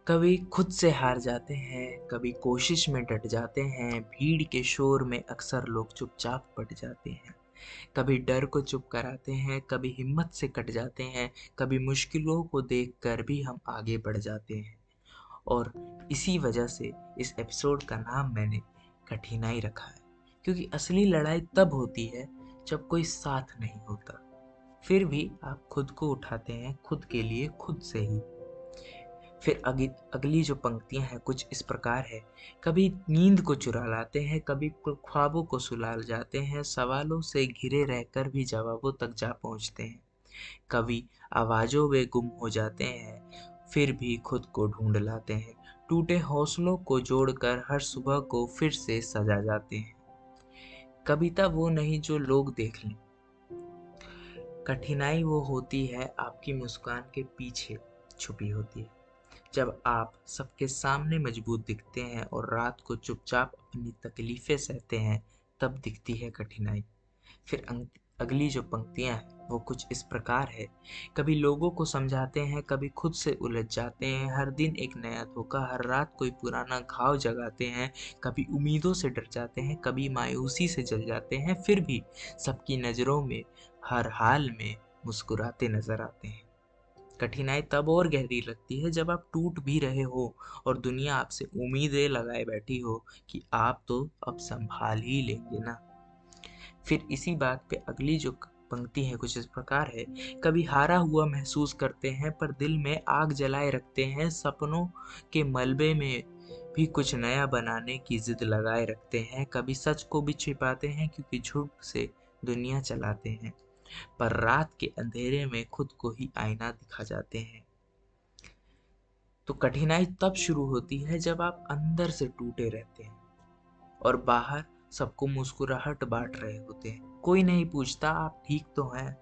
कभी खुद से हार जाते हैं, कभी कोशिश में डट जाते हैं, भीड़ के शोर में अक्सर लोग चुपचाप पट जाते हैं। कभी डर को चुप कराते हैं, कभी हिम्मत से कट जाते हैं, कभी मुश्किलों को देखकर भी हम आगे बढ़ जाते हैं। और इसी वजह से इस एपिसोड का नाम मैंने कठिनाई रखा है, क्योंकि असली लड़ाई तब होती है जब कोई साथ नहीं होता। फिर भी आप खुद को उठाते हैं, खुद के लिए खुद से ही। फिर अगली जो पंक्तियां हैं कुछ इस प्रकार है। कभी नींद को चुरा लाते हैं, कभी ख्वाबों को सुला जाते हैं, सवालों से घिरे रहकर भी जवाबों तक जा पहुंचते हैं। कभी आवाजों में गुम हो जाते हैं, फिर भी खुद को ढूंढ लाते हैं। टूटे हौसलों को जोड़कर हर सुबह को फिर से सजा जाते हैं। कविता वो नहीं जो लोग देख लें, कठिनाई वो होती है आपकी मुस्कान के पीछे छुपी होती है। जब आप सबके सामने मजबूत दिखते हैं और रात को चुपचाप अपनी तकलीफें सहते हैं, तब दिखती है कठिनाई। फिर अगली जो पंक्तियां हैं वो कुछ इस प्रकार है। कभी लोगों को समझाते हैं, कभी खुद से उलझ जाते हैं, हर दिन एक नया धोखा, हर रात कोई पुराना घाव जगाते हैं। कभी उम्मीदों से डर जाते हैं, कभी मायूसी से जल जाते हैं, फिर भी सबकी नज़रों में हर हाल में मुस्कुराते नजर आते हैं। कठिनाई तब और गहरी लगती है जब आप टूट भी रहे हो और दुनिया आपसे उम्मीदें लगाए बैठी हो कि आप तो अब संभाल ही लेंगे ना। फिर इसी बात पे अगली जो पंक्ति है कुछ इस प्रकार है। कभी हारा हुआ महसूस करते हैं पर दिल में आग जलाए रखते हैं, सपनों के मलबे में भी कुछ नया बनाने की जिद लगाए रखते हैं। कभी सच को भी छिपाते हैं क्योंकि झूठ से दुनिया चलाते हैं, पर रात के अंधेरे में खुद को ही आईना दिखा जाते हैं। तो कठिनाई तब शुरू होती है जब आप अंदर से टूटे रहते हैं और बाहर सबको मुस्कुराहट बांट रहे होते हैं। कोई नहीं पूछता आप ठीक तो हैं,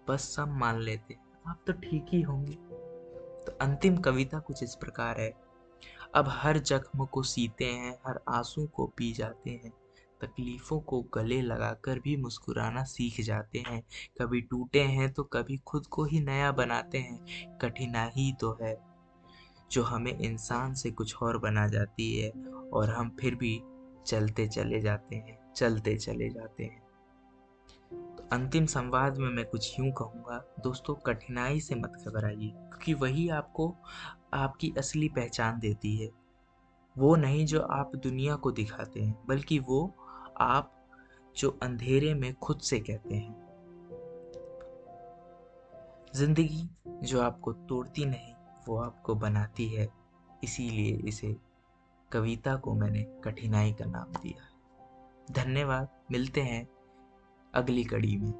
बस सब मान लेते हैं आप तो ठीक ही होंगे। तो अंतिम कविता कुछ इस प्रकार है। अब हर जख्म को सीते हैं, हर आंसू को पी जाते हैं, तकलीफों को गले लगाकर भी मुस्कुराना सीख जाते हैं। कभी टूटे हैं तो कभी खुद को ही नया बनाते हैं। कठिनाई तो है जो हमें इंसान से कुछ और बना जाती है और हम फिर भी चलते चले जाते हैं, चलते चले जाते हैं। तो अंतिम संवाद में मैं कुछ यूं कहूँगा, दोस्तों कठिनाई से मत घबराइए, क्योंकि वही आपको आपकी असली पहचान देती है। वो नहीं जो आप दुनिया को दिखाते हैं, बल्कि वो आप जो अंधेरे में खुद से कहते हैं। जिंदगी जो आपको तोड़ती नहीं, वो आपको बनाती है। इसीलिए इसे कविता को मैंने कठिनाई का नाम दिया है। धन्यवाद, मिलते हैं अगली कड़ी में।